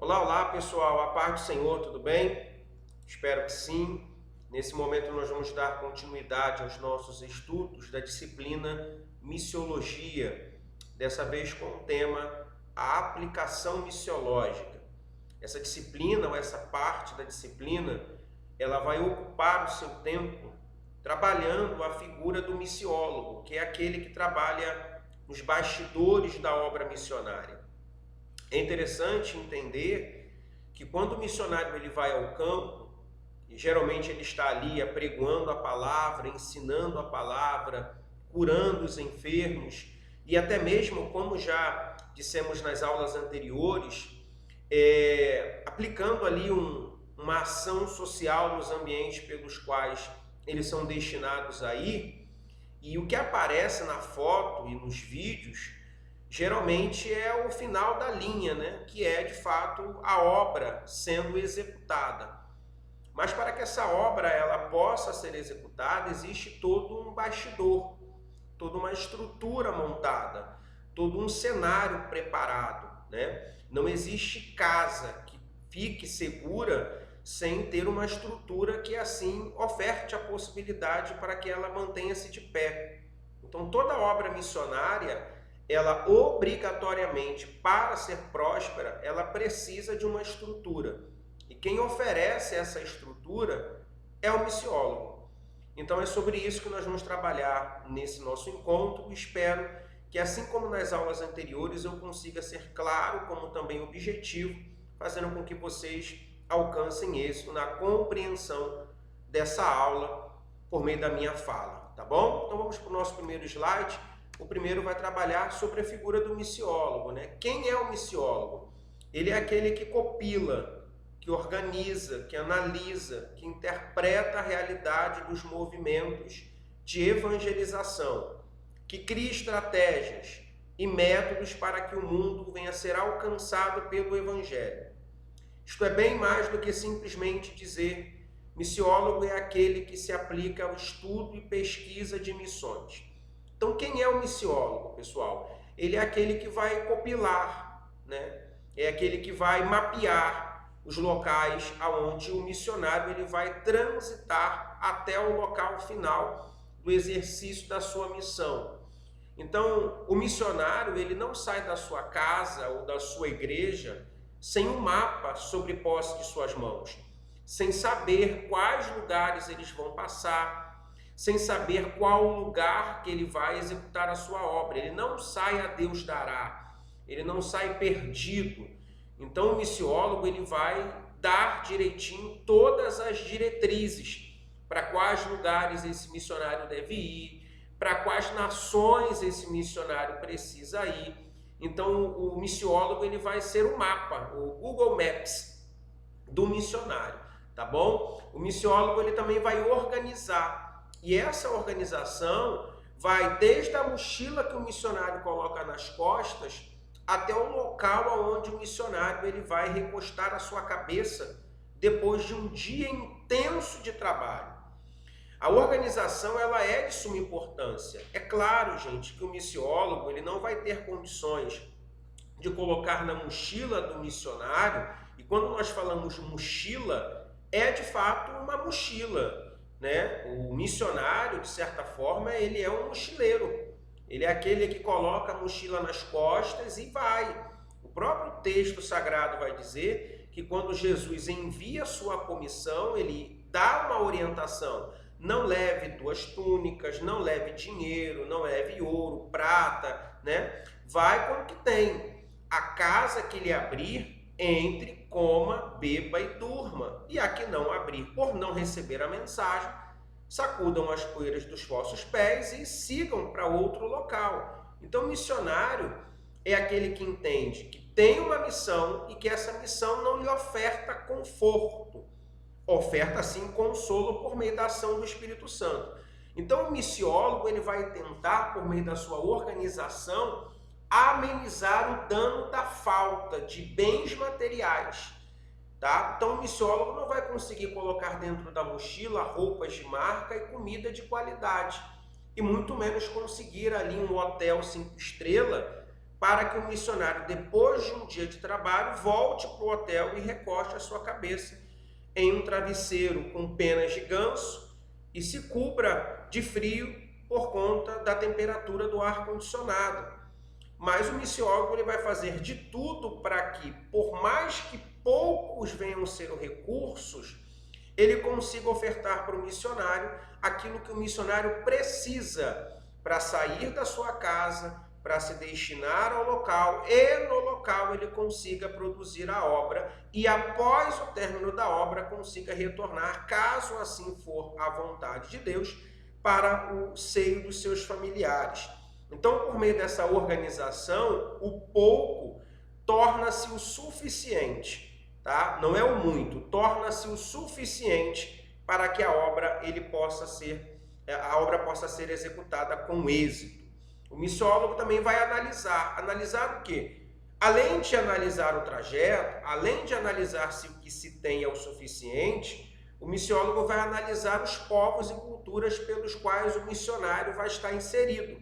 Olá, olá pessoal, a paz do Senhor, tudo bem? Espero que sim. Nesse momento nós vamos dar continuidade aos nossos estudos da disciplina Missiologia, dessa vez com o tema a aplicação missiológica. Essa disciplina, ou essa parte da disciplina, ela vai ocupar o seu tempo trabalhando a figura do missiólogo, que é aquele que trabalha nos bastidores da obra missionária. É interessante entender que quando o missionário ele vai ao campo, e geralmente ele está ali apregoando a palavra, ensinando a palavra, curando os enfermos, e até mesmo, como já dissemos nas aulas anteriores, aplicando ali uma ação social nos ambientes pelos quais eles são destinados a ir, e o que aparece na foto e nos vídeos geralmente é o final da linha, né? Que é de fato a obra sendo executada. Mas para que essa obra ela possa ser executada, existe todo um bastidor, toda uma estrutura montada, todo um cenário preparado, né? Não existe casa que fique segura sem ter uma estrutura que assim oferte a possibilidade para que ela mantenha-se de pé. Então toda obra missionária, ela obrigatoriamente, para ser próspera, ela precisa de uma estrutura. E quem oferece essa estrutura é o missiólogo. Então é sobre isso que nós vamos trabalhar nesse nosso encontro. Espero que, assim como nas aulas anteriores, eu consiga ser claro, como também objetivo, fazendo com que vocês alcancem êxito na compreensão dessa aula por meio da minha fala, tá bom? Então vamos para o nosso primeiro slide. O primeiro vai trabalhar sobre a figura do missiólogo, né? Quem é o missiólogo? Ele é aquele que copila, que organiza, que analisa, que interpreta a realidade dos movimentos de evangelização, que cria estratégias e métodos para que o mundo venha a ser alcançado pelo Evangelho. Isto é bem mais do que simplesmente dizer missiólogo é aquele que se aplica ao estudo e pesquisa de missões. Então, quem é o missiólogo, pessoal? Ele é aquele que vai copilar, né? É aquele que vai mapear os locais aonde o missionário ele vai transitar até o local final do exercício da sua missão. Então, o missionário ele não sai da sua casa ou da sua igreja sem um mapa sobre posse de suas mãos, sem saber quais lugares eles vão passar, sem saber qual lugar que ele vai executar a sua obra. Ele não sai a Deus dará, ele não sai perdido. Então o missiólogo ele vai dar direitinho todas as diretrizes para quais lugares esse missionário deve ir, para quais nações esse missionário precisa ir. Então o missiólogo ele vai ser o mapa, o Google Maps do missionário, tá bom? O missiólogo ele também vai organizar. E essa organização vai desde a mochila que o missionário coloca nas costas até o local onde o missionário ele vai recostar a sua cabeça depois de um dia intenso de trabalho. A organização ela é de suma importância. É claro, gente, que o missiólogo ele não vai ter condições de colocar na mochila do missionário, e quando nós falamos mochila, é de fato uma mochila. Né? O missionário, de certa forma, ele é um mochileiro. Ele é aquele que coloca a mochila nas costas e vai. O próprio texto sagrado vai dizer que quando Jesus envia a sua comissão, ele dá uma orientação. Não leve 2 túnicas, não leve dinheiro, não leve ouro, prata, né? Vai com o que tem. A casa que lhe abrir, entre, coma, beba e durma. E a que não abrir por não receber a mensagem, sacudam as poeiras dos vossos pés e sigam para outro local. Então, missionário é aquele que entende que tem uma missão e que essa missão não lhe oferta conforto, oferta sim consolo por meio da ação do Espírito Santo. Então, o missiólogo ele vai tentar, por meio da sua organização, amenizar o dano da falta de bens materiais. Tá? Então o missiólogo não vai conseguir colocar dentro da mochila roupas de marca e comida de qualidade, e muito menos conseguir ali um hotel 5 estrelas para que o missionário, depois de um dia de trabalho, volte para o hotel e recoste a sua cabeça em um travesseiro com penas de ganso e se cubra de frio por conta da temperatura do ar-condicionado. Mas o missiólogo ele vai fazer de tudo para que, por mais que poucos venham ser os recursos, ele consiga ofertar para o missionário aquilo que o missionário precisa para sair da sua casa, para se destinar ao local e no local ele consiga produzir a obra e após o término da obra consiga retornar, caso assim for a vontade de Deus, para o seio dos seus familiares. Então, por meio dessa organização, o pouco torna-se o suficiente, tá? Não é o muito, torna-se o suficiente para que a obra possa ser executada com êxito. O missiólogo também vai analisar o quê? Além de analisar o trajeto, além de analisar se o que se tem é o suficiente, o missiólogo vai analisar os povos e culturas pelos quais o missionário vai estar inserido.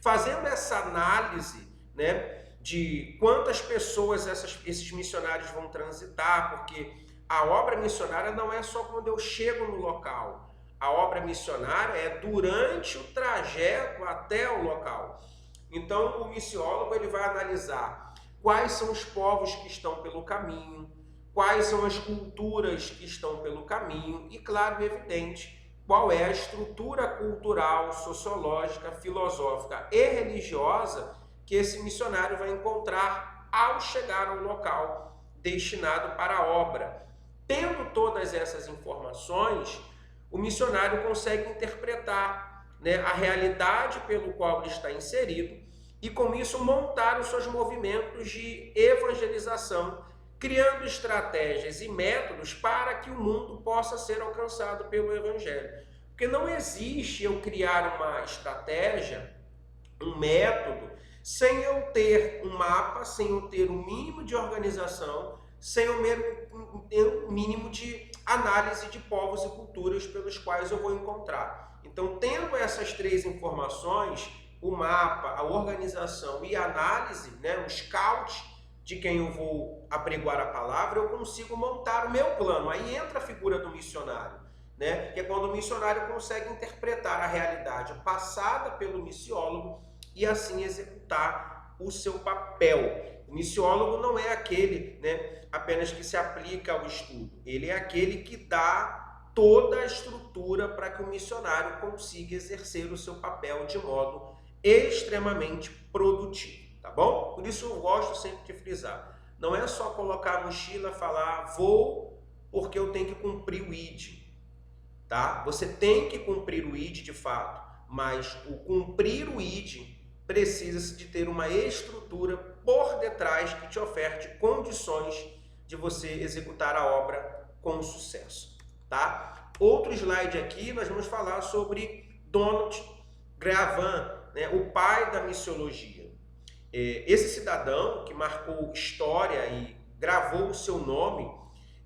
Fazendo essa análise, né, de quantas pessoas esses missionários vão transitar, porque a obra missionária não é só quando eu chego no local. A obra missionária é durante o trajeto até o local. Então, o missiólogo ele vai analisar quais são os povos que estão pelo caminho, quais são as culturas que estão pelo caminho e, claro e evidente, qual é a estrutura cultural, sociológica, filosófica e religiosa que esse missionário vai encontrar ao chegar ao local destinado para a obra. Tendo todas essas informações, o missionário consegue interpretar, né, a realidade pelo qual ele está inserido e, com isso, montar os seus movimentos de evangelização, criando estratégias e métodos para que o mundo possa ser alcançado pelo Evangelho. Porque não existe eu criar uma estratégia, um método, sem eu ter um mapa, sem eu ter um mínimo de organização, sem eu um mínimo de análise de povos e culturas pelos quais eu vou encontrar. Então, tendo essas três informações, o mapa, a organização e a análise, né, o scout de quem eu vou apregoar a palavra, eu consigo montar o meu plano. Aí entra a figura do missionário, né, que é quando o missionário consegue interpretar a realidade passada pelo missiólogo e assim executar o seu papel. O missiólogo não é aquele, né, apenas que se aplica ao estudo. Ele é aquele que dá toda a estrutura para que o missionário consiga exercer o seu papel de modo extremamente produtivo, tá bom? Por isso eu gosto sempre de frisar. Não é só colocar a mochila e falar, vou porque eu tenho que cumprir o ID, tá? Você tem que cumprir o ID de fato, mas o cumprir o ID precisa de ter uma estrutura por detrás que te oferte condições de você executar a obra com sucesso, tá? Outro slide aqui, nós vamos falar sobre Donald Gravain, né, o pai da missiologia. Esse cidadão que marcou história e gravou o seu nome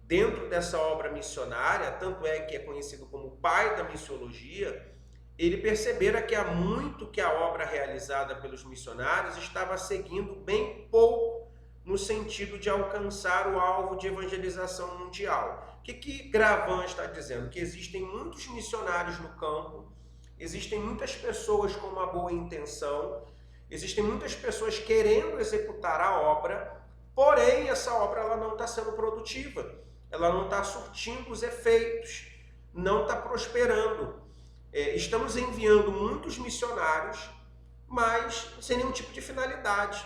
dentro dessa obra missionária, tanto é que é conhecido como o pai da missiologia, ele percebera que há muito que a obra realizada pelos missionários estava seguindo bem pouco no sentido de alcançar o alvo de evangelização mundial. O que Gravain está dizendo? Que existem muitos missionários no campo, existem muitas pessoas com uma boa intenção, existem muitas pessoas querendo executar a obra, porém essa obra ela não está sendo produtiva, ela não está surtindo os efeitos, não está prosperando. Estamos enviando muitos missionários, mas sem nenhum tipo de finalidade.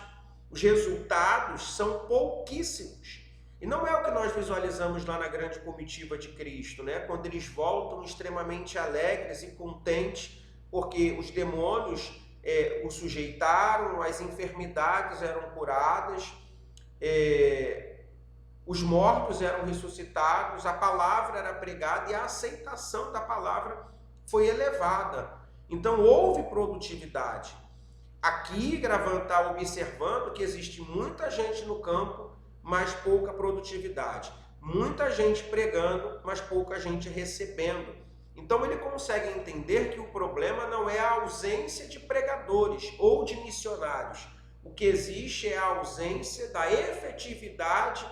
Os resultados são pouquíssimos. E não é o que nós visualizamos lá na grande comitiva de Cristo, né? Quando eles voltam extremamente alegres e contentes, porque os demônios o sujeitaram, as enfermidades eram curadas, os mortos eram ressuscitados, a palavra era pregada e a aceitação da palavra foi elevada. Então houve produtividade. Aqui Gravain está observando que existe muita gente no campo, mas pouca produtividade. Muita gente pregando, mas pouca gente recebendo. Então ele consegue entender que o problema não é a ausência de pregadores ou de missionários. O que existe é a ausência da efetividade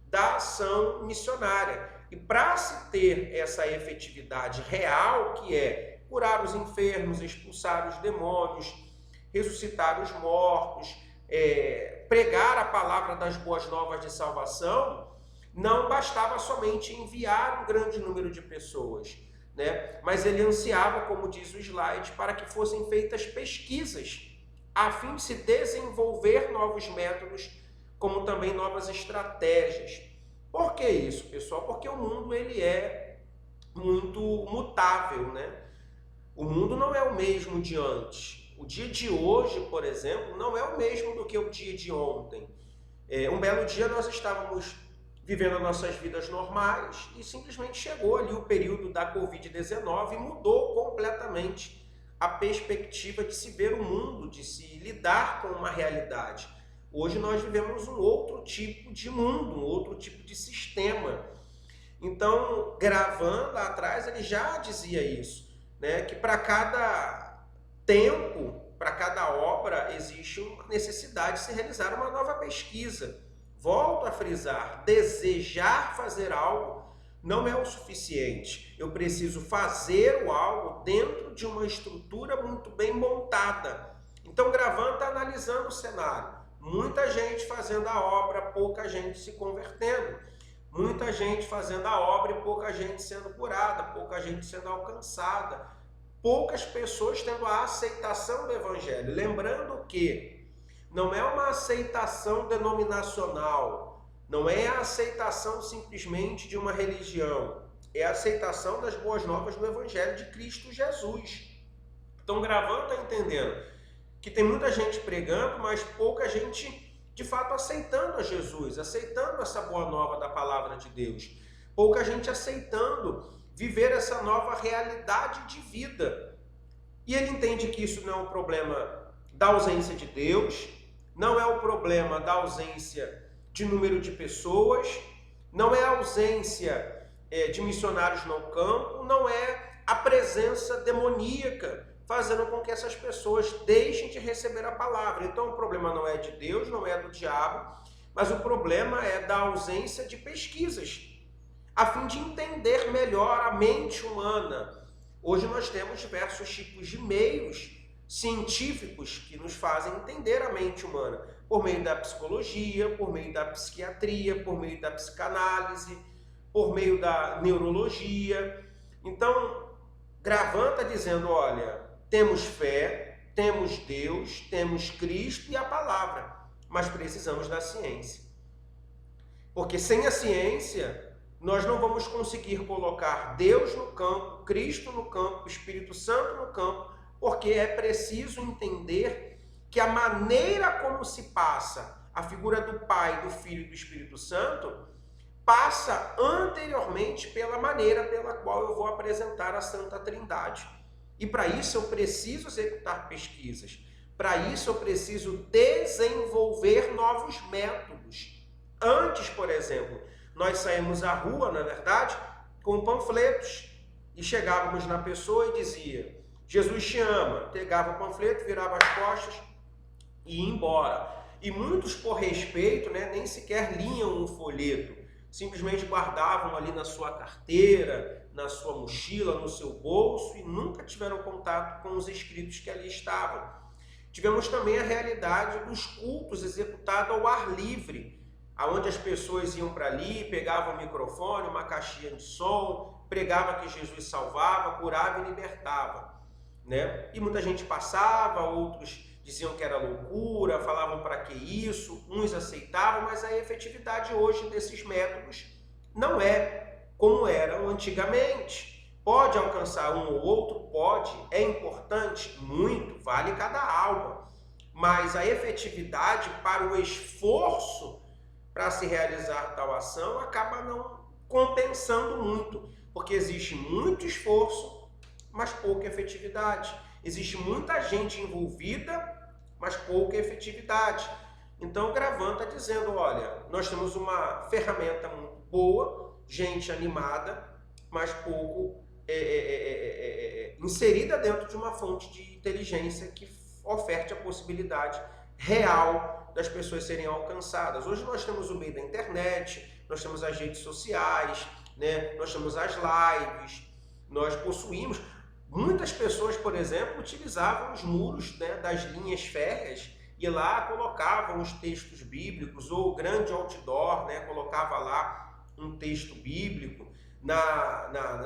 da ação missionária. E para se ter essa efetividade real, que é curar os enfermos, expulsar os demônios, ressuscitar os mortos, pregar a palavra das boas novas de salvação, não bastava somente enviar um grande número de pessoas, né? Mas ele ansiava, como diz o slide, para que fossem feitas pesquisas, a fim de se desenvolver novos métodos, como também novas estratégias. Por que isso, pessoal? Porque o mundo ele é muito mutável, né? O mundo não é o mesmo de antes. O dia de hoje, por exemplo, não é o mesmo do que o dia de ontem. Um belo dia nós estávamos vivendo as nossas vidas normais e simplesmente chegou ali o período da Covid-19 e mudou completamente a perspectiva de se ver o mundo, de se lidar com uma realidade. Hoje nós vivemos um outro tipo de mundo, um outro tipo de sistema. Então, Gravin, lá atrás, ele já dizia isso, né? Que para cada tempo, para cada obra, existe uma necessidade de se realizar uma nova pesquisa. Volto a frisar, desejar fazer algo não é o suficiente. Eu preciso fazer o algo dentro de uma estrutura muito bem montada. Então, Gravin está analisando o cenário. Muita gente fazendo a obra, pouca gente se convertendo. Muita gente fazendo a obra e pouca gente sendo curada, pouca gente sendo alcançada. Poucas pessoas tendo a aceitação do Evangelho. Lembrando que não é uma aceitação denominacional, não é a aceitação simplesmente de uma religião, é a aceitação das boas novas do Evangelho de Cristo Jesus. Então, Gravin está entendendo que tem muita gente pregando, mas pouca gente, de fato, aceitando a Jesus, aceitando essa boa nova da palavra de Deus. Pouca gente aceitando viver essa nova realidade de vida. E ele entende que isso não é um problema da ausência de Deus, não é o problema da ausência de número de pessoas, não é a ausência de missionários no campo, não é a presença demoníaca fazendo com que essas pessoas deixem de receber a palavra. Então o problema não é de Deus, não é do diabo, mas o problema é da ausência de pesquisas, a fim de entender melhor a mente humana. Hoje nós temos diversos tipos de meios científicos que nos fazem entender a mente humana, por meio da psicologia, por meio da psiquiatria, por meio da psicanálise, por meio da neurologia. Então, Gravin está dizendo, olha, temos fé, temos Deus, temos Cristo e a palavra, mas precisamos da ciência. Porque sem a ciência, nós não vamos conseguir colocar Deus no campo, Cristo no campo, Espírito Santo no campo, porque é preciso entender que a maneira como se passa a figura do Pai, do Filho e do Espírito Santo passa anteriormente pela maneira pela qual eu vou apresentar a Santa Trindade. E para isso eu preciso executar pesquisas. Para isso eu preciso desenvolver novos métodos. Antes, por exemplo, nós saímos à rua, na verdade, com panfletos e chegávamos na pessoa e dizia: Jesus te ama. Pegava o panfleto, virava as costas e ia embora. E muitos, por respeito, né, nem sequer liam o folheto, simplesmente guardavam ali na sua carteira, na sua mochila, no seu bolso e nunca tiveram contato com os escritos que ali estavam. Tivemos também a realidade dos cultos executados ao ar livre, onde as pessoas iam para ali, pegavam o microfone, uma caixinha de som, pregava que Jesus salvava, curava e libertava, né? E muita gente passava, outros diziam que era loucura, falavam para que isso, uns aceitavam, mas a efetividade hoje desses métodos não é como eram antigamente. Pode alcançar um ou outro? Pode. É importante? Muito. Vale cada alma. Mas a efetividade para o esforço para se realizar tal ação acaba não compensando muito, porque existe muito esforço, mas pouca efetividade. Existe muita gente envolvida, mas pouca efetividade. Então, Gravin está dizendo, olha, nós temos uma ferramenta muito boa, gente animada, mas pouco inserida dentro de uma fonte de inteligência que oferte a possibilidade real das pessoas serem alcançadas. Hoje nós temos o meio da internet, nós temos as redes sociais, né? Nós temos as lives, nós possuímos. Muitas pessoas, por exemplo, utilizavam os muros, né, das linhas férreas e lá colocavam os textos bíblicos, ou o grande outdoor, né, colocava lá um texto bíblico.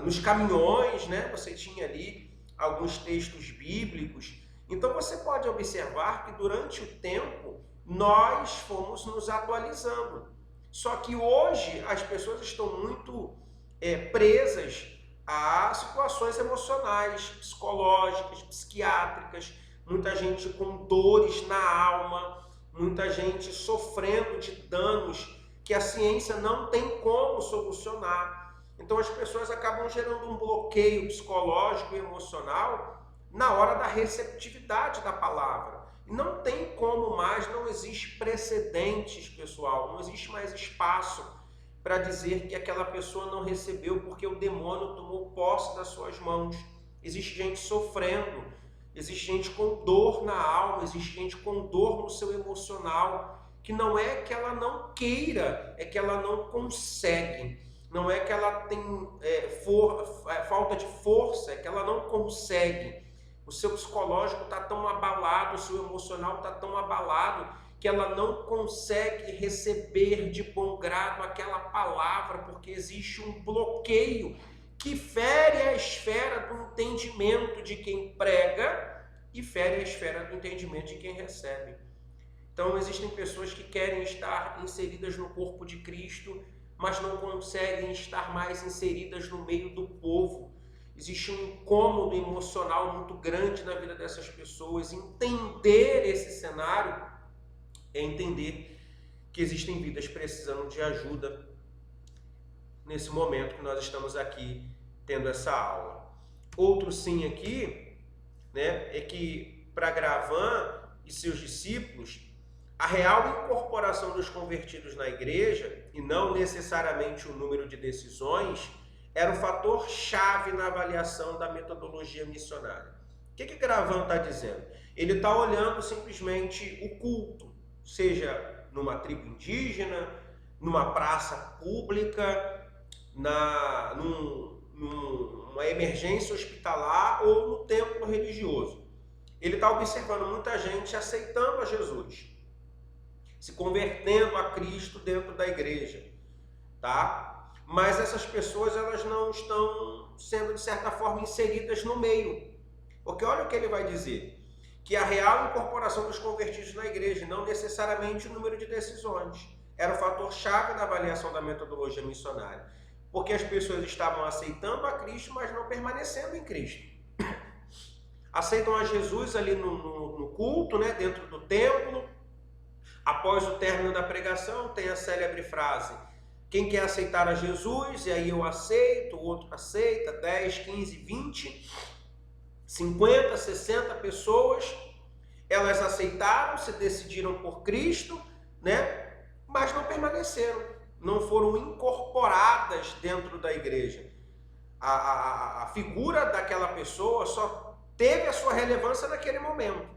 Nos caminhões, né, você tinha ali alguns textos bíblicos. Então você pode observar que durante o tempo nós fomos nos atualizando. Só que hoje as pessoas estão muito presas a situações emocionais, psicológicas, psiquiátricas, muita gente com dores na alma, muita gente sofrendo de danos que a ciência não tem como solucionar. Então as pessoas acabam gerando um bloqueio psicológico e emocional na hora da receptividade da palavra. E não tem como mais, não existe precedentes, pessoal, não existe mais espaço para dizer que aquela pessoa não recebeu porque o demônio tomou posse das suas mãos. Existe gente sofrendo, existe gente com dor na alma, existe gente com dor no seu emocional, que não é que ela não queira, é que ela não consegue. Não é que ela tem falta de força, é que ela não consegue. O seu psicológico está tão abalado, o seu emocional está tão abalado, que ela não consegue receber de bom grado aquela palavra, porque existe um bloqueio que fere a esfera do entendimento de quem prega e fere a esfera do entendimento de quem recebe. Então existem pessoas que querem estar inseridas no corpo de Cristo, mas não conseguem estar mais inseridas no meio do povo. Existe um incômodo emocional muito grande na vida dessas pessoas. Entender esse cenário é entender que existem vidas precisando de ajuda nesse momento que nós estamos aqui tendo essa aula. Outro sim aqui, né, é que para Gravan e seus discípulos, a real incorporação dos convertidos na igreja, e não necessariamente o número de decisões, era o fator chave na avaliação da metodologia missionária. O que Gravan está dizendo? Ele está olhando simplesmente o culto, seja numa tribo indígena, numa praça pública, numa emergência hospitalar ou no templo religioso. Ele está observando muita gente aceitando a Jesus, se convertendo a Cristo dentro da igreja, tá? Mas essas pessoas, elas não estão sendo, de certa forma, inseridas no meio. Porque olha o que ele vai dizer, que a real incorporação dos convertidos na igreja, não necessariamente o número de decisões, era o fator chave na avaliação da metodologia missionária. Porque as pessoas estavam aceitando a Cristo, mas não permanecendo em Cristo. Aceitam a Jesus ali no culto, né, dentro do templo. Após o término da pregação, tem a célebre frase: quem quer aceitar a Jesus? E aí eu aceito, o outro aceita, 10, 15, 20, 50, 60 pessoas. Elas aceitaram, se decidiram por Cristo, né? Mas não permaneceram, não foram incorporadas dentro da igreja. A figura daquela pessoa só teve a sua relevância naquele momento.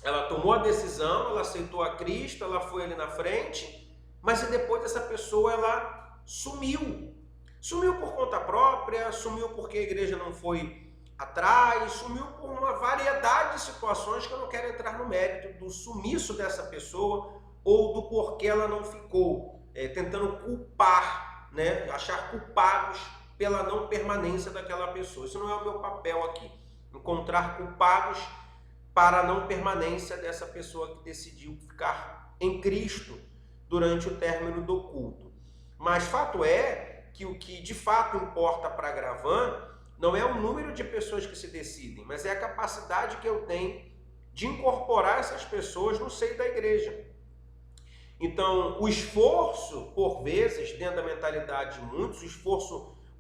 Ela tomou a decisão, ela aceitou a Cristo, ela foi ali na frente, mas depois essa pessoa, ela sumiu. Sumiu por conta própria, sumiu porque a igreja não foi atrás, sumiu por uma variedade de situações que eu não quero entrar no mérito do sumiço dessa pessoa ou do porquê ela não ficou, tentando culpar, né, achar culpados pela não permanência daquela pessoa. Isso não é o meu papel aqui, encontrar culpados para a não permanência dessa pessoa que decidiu ficar em Cristo durante o término do culto. Mas fato é que o que de fato importa para Gravan não é o número de pessoas que se decidem, mas é a capacidade que eu tenho de incorporar essas pessoas no seio da igreja. Então, o esforço, por vezes, dentro da mentalidade de muitos,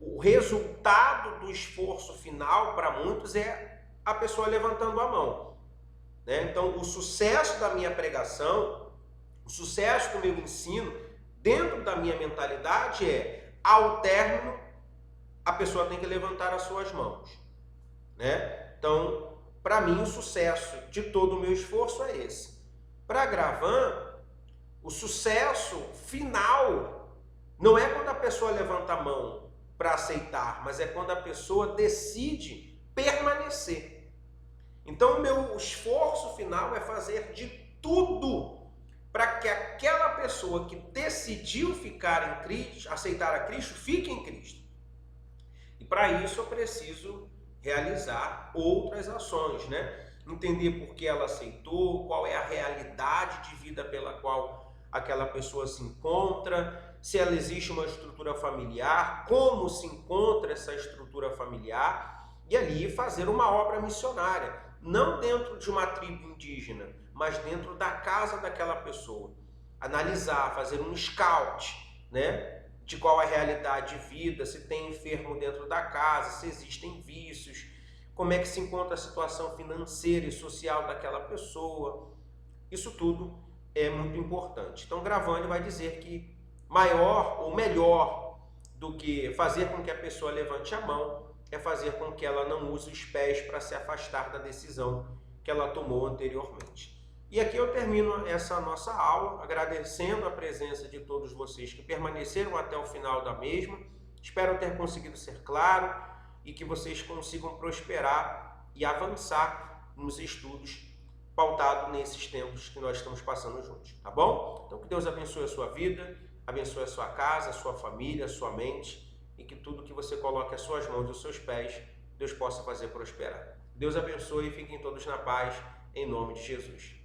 o resultado do esforço final para muitos é a pessoa levantando a mão, né? Então, o sucesso da minha pregação, o sucesso do meu ensino, dentro da minha mentalidade ao término, a pessoa tem que levantar as suas mãos, né? Então, para mim, o sucesso de todo o meu esforço é esse. Para Gravan, o sucesso final não é quando a pessoa levanta a mão para aceitar, mas é quando a pessoa decide permanecer. Então, o meu esforço final é fazer de tudo para que aquela pessoa que decidiu ficar em Cristo, aceitar a Cristo, fique em Cristo. E para isso eu preciso realizar outras ações, né? Entender por que ela aceitou, qual é a realidade de vida pela qual aquela pessoa se encontra, se ela existe uma estrutura familiar, como se encontra essa estrutura familiar, e ali fazer uma obra missionária, não dentro de uma tribo indígena, mas dentro da casa daquela pessoa. Analisar, fazer um scout, né? De qual é a realidade de vida, se tem enfermo dentro da casa, se existem vícios, como é que se encontra a situação financeira e social daquela pessoa. Isso tudo é muito importante. Então, Gravan vai dizer que maior ou melhor do que fazer com que a pessoa levante a mão é fazer com que ela não use os pés para se afastar da decisão que ela tomou anteriormente. E aqui eu termino essa nossa aula agradecendo a presença de todos vocês que permaneceram até o final da mesma. Espero ter conseguido ser claro e que vocês consigam prosperar e avançar nos estudos pautado nesses tempos que nós estamos passando juntos, tá bom? Então que Deus abençoe a sua vida, abençoe a sua casa, a sua família, a sua mente e que tudo que você coloque às suas mãos e aos seus pés, Deus possa fazer prosperar. Deus abençoe e fiquem todos na paz, em nome de Jesus.